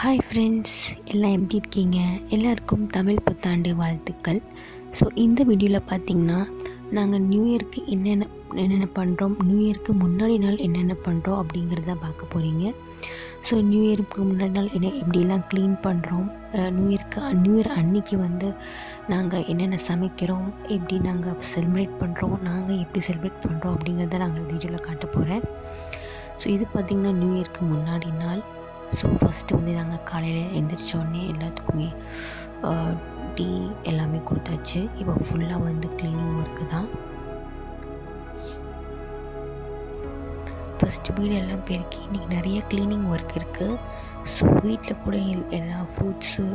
Hi friends, எல்லாம் எப்படி இருக்கீங்க? எல்லாருக்கும் தமிழ் புத்தாண்டு வாழ்த்துக்கள். ஸோ இந்த வீடியோவில் பார்த்திங்கன்னா நாங்கள் நியூ இயர்க்கு என்னென்ன பண்ணுறோம், நியூ இயர்க்கு முன்னாடி நாள் என்னென்ன பண்ணுறோம் அப்படிங்கிறத பார்க்க போகிறீங்க. ஸோ நியூ இயருக்கு முன்னாடி நாள் எப்படிலாம் க்ளீன் பண்ணுறோம், நியூ இயர் அன்னைக்கு நாங்கள் என்னென்ன சமைக்கிறோம், எப்படி நாங்கள் செலிப்ரேட் பண்ணுறோம், நாங்கள் எப்படி செலிப்ரேட் பண்ணுறோம் அப்படிங்கிறத நாங்கள் வீடியோவில் காட்ட போகிறேன். ஸோ இது பார்த்திங்கன்னா நியூ இயர்க்கு முன்னாடி நாள். ஸோ ஃபஸ்ட்டு நாங்கள் காலையில் எழுந்திரிச்சோடனே எல்லாத்துக்குமே டீ எல்லாமே கொடுத்தாச்சு. இப்போ ஃபுல்லாக க்ளீனிங் ஒர்க்கு தான். ஃபஸ்ட்டு வீடு எல்லாம் பெருக்கி இன்றைக்கி நிறைய க்ளீனிங் ஒர்க் இருக்குது. ஸோ வீட்டில் கூட எல்லா ஃப்ரூட்ஸு,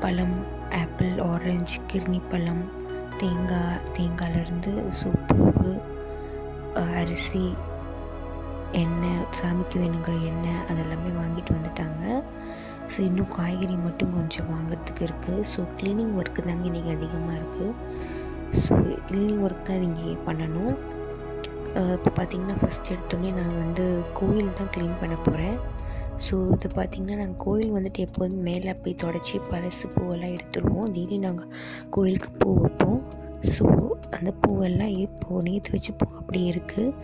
பழம், ஆப்பிள், ஆரஞ்சு, கிர்னி பழம், தேங்காயிலேருந்து பூவு, அரிசி, எண்ணெய், சாமிக்கு வேணுங்கிற எண்ணெய் அதெல்லாமே வாங்கிட்டு வந்துட்டாங்க. ஸோ இன்னும் காய்கறி மட்டும் கொஞ்சம் வாங்கிறதுக்கு இருக்குது. ஸோ க்ளீனிங் ஒர்க்கு தாங்க இன்றைக்கி அதிகமாக இருக்குது. ஸோ க்ளீனிங் ஒர்க் தான் நீங்கள் பண்ணணும். இப்போ பார்த்திங்கன்னா ஃபஸ்ட் எடுத்தோடனே நான் கோயில் தான் க்ளீன் பண்ண போகிறேன். ஸோ இது பார்த்திங்கன்னா நாங்கள் கோயில் எப்போதும் மேலே போய் தொடச்சி பழசு பூவெல்லாம் எடுத்துடுவோம். டெய்லி நாங்கள் கோயிலுக்கு பூ வைப்போம். ஸோ அந்த பூவெல்லாம் இப்போது நேற்று வச்ச பூ அப்படியே இருக்குது.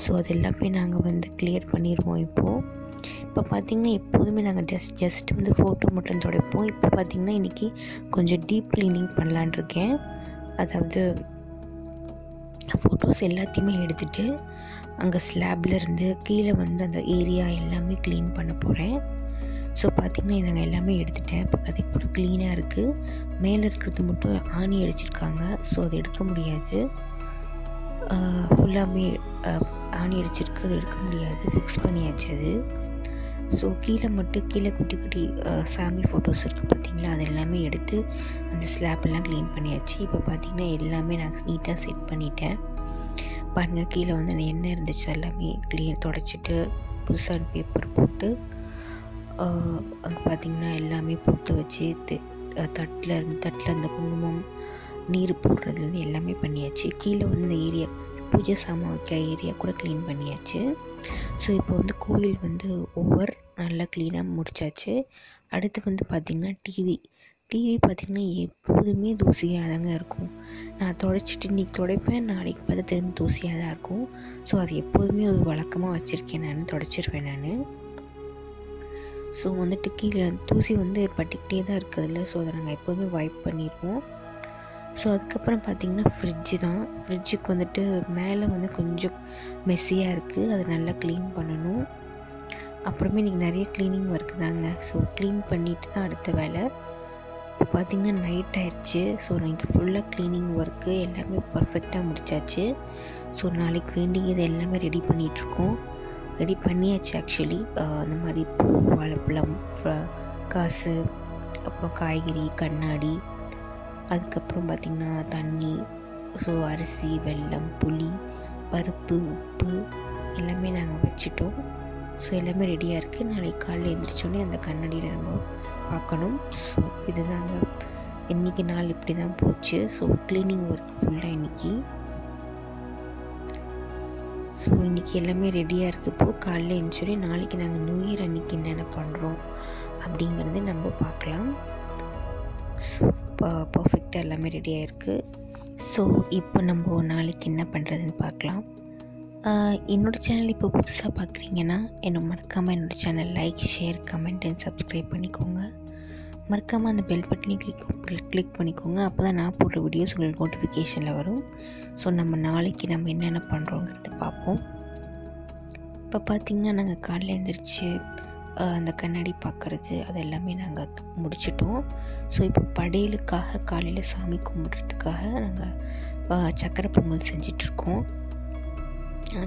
ஸோ அது எல்லாமே நாங்கள் கிளியர் பண்ணிடுவோம். இப்போ பார்த்திங்கன்னா எப்போதுமே நாங்கள் ஜஸ்ட் ஃபோட்டோ மட்டும் துடைப்போம். இப்போ பார்த்திங்கன்னா இன்றைக்கி கொஞ்சம் டீப் க்ளீனிங் பண்ணலான் இருக்கேன். அதாவது ஃபோட்டோஸ் எல்லாத்தையுமே எடுத்துகிட்டு அங்கே ஸ்லாப்லேருந்து கீழே அந்த ஏரியா எல்லாமே க்ளீன் பண்ண போகிறேன். ஸோ பார்த்திங்கன்னா நாங்கள் எல்லாமே எடுத்துட்டேன். இப்போ அதுக்கு கூட க்ளீனாக இருக்குது. மேலே இருக்கிறது மட்டும் ஆணி அடிச்சிருக்காங்க. ஸோ அது எடுக்க முடியாது. ஃபுல்லாமே ஆணி அடிச்சிருக்கு, அது எடுக்க முடியாது. ஃபிக்ஸ் பண்ணியாச்சு அது. ஸோ கீழே குட்டி குட்டி சாமி ஃபோட்டோஸ் இருக்குது பார்த்திங்களா, அது எல்லாமே எடுத்து அந்த ஸ்லாப்பெல்லாம் க்ளீன் பண்ணியாச்சு. இப்போ பார்த்திங்கன்னா எல்லாமே நான் நீட்டாக செட் பண்ணிட்டேன். பாருங்கள், கீழே அந்த எண்ணெய் இருந்துச்சு எல்லாமே தொடச்சிட்டு புதுசாக பேப்பர் போட்டு அங்கே பார்த்திங்கன்னா எல்லாமே போட்டு வச்சு தட்டில் அந்த குங்குமம் நீர் போடுறதுலேருந்து எல்லாமே பண்ணியாச்சு. கீழே இந்த ஏரியா பூஜை சாமான் வைக்கிற ஏரியா கூட க்ளீன் பண்ணியாச்சு. ஸோ இப்போ கோயில் ஓவர் நல்லா க்ளீனாக முடிச்சாச்சு. அடுத்து பார்த்திங்கன்னா டிவி பார்த்திங்கன்னா எப்போதுமே தூசியாக தாங்க இருக்கும். நான் துடைச்சிட்டு இன்றைக்கி துடைப்பேன், நாளைக்கு பார்த்து திரும்ப தூசியாக தான் இருக்கும். ஸோ அது எப்போதுமே ஒரு வழக்கமாக வச்சுருக்கேன், நான் துடைச்சிருவேன் நான். ஸோ கீழே தூசி பட்டுக்கிட்டே தான் இருக்குதுல்ல. ஸோ அதை நாங்கள் எப்போதுமே வைப் பண்ணிடுவோம். ஸோ அதுக்கப்புறம் பார்த்திங்கன்னா ஃப்ரிட்ஜுக்கு மேலே கொஞ்சம் மெஸ்ஸியாக இருக்குது, அதை நல்லா க்ளீன் பண்ணணும். அப்புறமே இன்றைக்கி நிறைய க்ளீனிங் ஒர்க்கு தாங்க. ஸோ க்ளீன் பண்ணிவிட்டு தான் அடுத்த வேலை. இப்போ பார்த்திங்கன்னா நைட் ஆயிடுச்சு. ஸோ இன்றைக்கி ஃபுல்லாக க்ளீனிங் ஒர்க்கு எல்லாமே பர்ஃபெக்டாக முடித்தாச்சு. ஸோ நாளைக்கு வேண்டியது எல்லாமே ரெடி பண்ணியாச்சு. ஆக்சுவலி அந்த மாதிரி பூ, வாழைப்பழம், காசு, அப்புறம் காய்கறி, கண்ணாடி, அதுக்கப்புறம் பார்த்திங்கன்னா தண்ணி, ஸோ அரிசி, வெல்லம், புளி, பருப்பு, உப்பு எல்லாமே நாங்கள் வச்சிட்டோம். ஸோ எல்லாமே ரெடியாக இருக்குது. நாளைக்கு காலையில் எழுந்திரிச்சோடனே அந்த கண்ணாடியில் நம்ம பார்க்கணும். ஸோ இதுதாங்க இன்றைக்கி நாள் இப்படி தான் போச்சு. ஸோ க்ளீனிங் ஒர்க் ஃபுல்லாக இன்றைக்கி. ஸோ இன்றைக்கி எல்லாமே ரெடியாக இருக்குது. இப்போது காலையில் எழுந்திரிச்சோடனே நாளைக்கு நாங்கள் நியூ இயர் அன்றைக்கி என்னென்ன பண்ணுறோம் அப்படிங்கிறது நம்ம பார்க்கலாம். ஸோ பர்ஃபெக்டாக எல்லாமே ரெடியாக இருக்குது. ஸோ இப்போ நம்ம நாளைக்கு என்ன பண்ணுறதுன்னு பார்க்கலாம். என்னோடய சேனல் இப்போ புதுசாக பார்க்குறீங்கன்னா மறக்காமல் என்னோடய channel like, share, comment and subscribe பண்ணிக்கோங்க. மறக்காமல் அந்த பெல் பட்டனையும் கிளிக் பண்ணிக்கோங்க. அப்போ தான் நான் போடுற வீடியோஸ் உங்களுக்கு நோட்டிஃபிகேஷனில் வரும். ஸோ நாளைக்கு நம்ம என்னென்ன பண்ணுறோங்கிறத பார்ப்போம். இப்போ பார்த்திங்கன்னா நாங்கள் காலையில் எழுந்திரிச்சு அந்த கண்ணாடி பார்க்குறது அது எல்லாமே நாங்கள் முடிச்சிட்டோம். ஸோ இப்போ படையலுக்காக காலையில் சாமி கும்பிட்றதுக்காக நாங்கள் சக்கரை பொங்கல் செஞ்சிட்ருக்கோம்.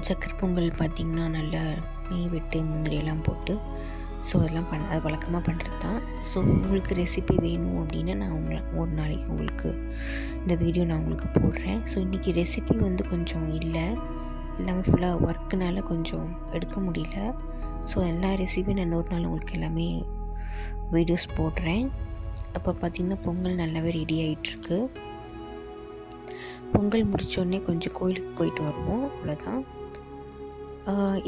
சக்கரை பொங்கல் பார்த்திங்கன்னா நல்லா நெய் விட்டு முந்திரியெல்லாம் போட்டு ஸோ அதெல்லாம் அது வழக்கமாக பண்ணுறது தான். ஸோ உங்களுக்கு ரெசிபி வேணும் அப்படின்னா நான் ஒரு நாளைக்கு உங்களுக்கு இந்த வீடியோ நான் உங்களுக்கு போடுறேன். ஸோ இன்றைக்கி ரெசிபி கொஞ்சம் இல்லை, எல்லாமே ஃபுல்லாக ஒர்க்குனால கொஞ்சம் எடுக்க முடியல. ஸோ எல்லா ரெசிபியும் நான் இன்னொரு நாள் உங்களுக்கு எல்லாமே வீடியோஸ் போடுறேன். அப்போ பார்த்திங்கன்னா பொங்கல் நல்லாவே ரெடி ஆகிட்டுருக்கு. பொங்கல் முடித்தோடனே கொஞ்சம் கோயிலுக்கு போயிட்டு வருவோம், அவ்வளோதான்.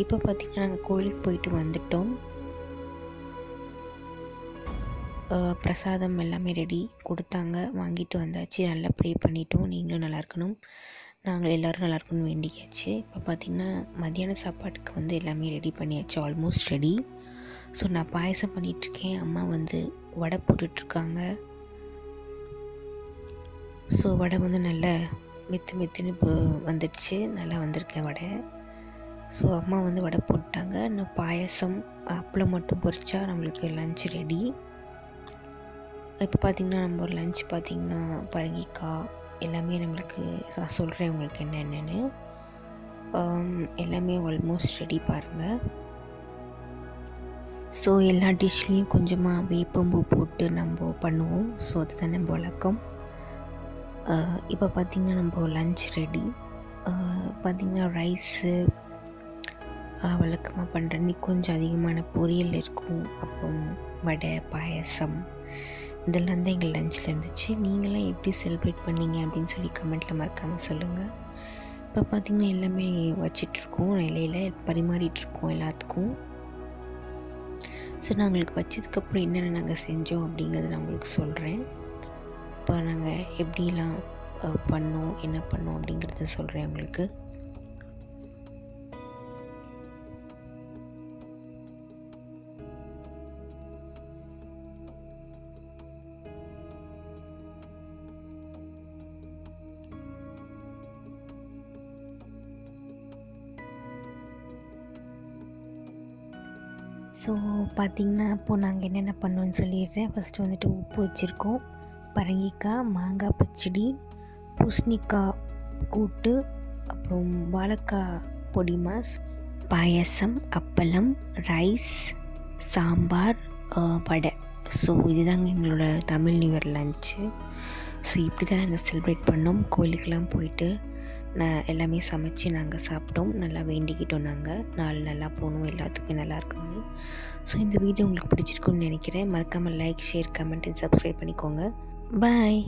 இப்போ பார்த்திங்கன்னா நாங்கள் கோயிலுக்கு போயிட்டு வந்துட்டோம். பிரசாதம் எல்லாமே ரெடி கொடுத்தாங்க, வாங்கிட்டு வந்தாச்சு. நல்லா ப்ரே பண்ணிட்டோம். நீங்களும் நல்லா இருக்கணும், நாங்கள் எல்லோரும் நல்லா இருக்கணும்னு வேண்டியாச்சு. இப்போ பார்த்திங்கன்னா மத்தியான சாப்பாட்டுக்கு வந்து எல்லாமே ரெடி பண்ணியாச்சு, ஆல்மோஸ்ட் ரெடி. ஸோ நான் பாயசம் பண்ணிகிட்ருக்கேன், அம்மா வந்து வடை போட்டுட்ருக்காங்க. ஸோ வடை வந்து நல்ல மெத்துன்னு இப்போ வந்துடுச்சு, நல்லா வந்திருக்கேன் வடை. ஸோ அம்மா வந்து வடை போட்டாங்க. இன்னும் பாயசம் அப்பளம் மட்டும் பொரிச்சா நம்மளுக்கு லன்ச் ரெடி. இப்போ பார்த்திங்கன்னா நம்ம லன்ச் பார்த்திங்கன்னா பரங்கிக்காய் எல்லாமே நம்மளுக்கு நான் சொல்கிறேன் உங்களுக்கு என்னென்னு. எல்லாமே ஆல்மோஸ்ட் ரெடி பாருங்கள். ஸோ எல்லா டிஷ்லேயும் கொஞ்சமாக வேப்பம்பூ போட்டு நம்ம பண்ணுவோம். ஸோ அதுதான் நம்ம வழக்கம். இப்போ பார்த்திங்கன்னா நம்ம லன்ச் ரெடி. பார்த்திங்கன்னா ரைஸு வழக்கமாக பண்ணுற இன்னைக்கு கொஞ்சம் அதிகமான பொரியல் இருக்கும், அப்புறம் வடை, பாயசம் இதெல்லாம் தான் எங்கள் லஞ்சில் இருந்துச்சு. நீங்களாம் எப்படி செலிப்ரேட் பண்ணீங்க அப்படின்னு சொல்லி கமெண்ட்டில் மறக்காமல் சொல்லுங்கள். இப்போ பார்த்திங்கன்னா எல்லாமே வச்சிட்ருக்கோம், இலையில் பரிமாறிட்டுருக்கோம் எல்லாத்துக்கும். ஸோ நான் உங்களுக்கு வச்சதுக்கப்புறம் என்னென்ன நாங்கள் செஞ்சோம் அப்படிங்கிறத நான் உங்களுக்கு சொல்கிறேன். இப்போ நாங்கள் எப்படிலாம் பண்ணோம், என்ன பண்ணோம் அப்படிங்கிறத சொல்கிறேன் உங்களுக்கு. ஸோ பார்த்திங்கன்னா இப்போது நாங்கள் என்னென்ன பண்ணோன்னு சொல்லிடுறேன். ஃபஸ்ட்டு வந்துட்டு உப்பு வச்சுருக்கோம், பரங்கிக்காய், மாங்காய் பச்சடி, பூசணிக்காய் கூட்டு, அப்புறம் வாழைக்காய் பொடி மாஸ், பாயசம், அப்பளம், ரைஸ், சாம்பார், வடை. ஸோ இதுதாங்க எங்களோட Tamil new year lunch. So இப்படி தான் நாங்கள் செலிப்ரேட் பண்ணோம். கோயிலுக்கெல்லாம் போயிட்டு எல்லாமே சமைச்சு நாங்கள் சாப்பிட்டோம், நல்லா வேண்டிக்கிட்டோம். நாங்கள் நாள் நல்லா போகணும், எல்லாத்துக்கும் நல்லா இருக்கணும்னு. ஸோ இந்த வீடியோ உங்களுக்கு பிடிச்சிருக்குன்னு நினைக்கிறேன். மறக்காமல் like, share, comment and subscribe பண்ணிக்கோங்க. பாய்.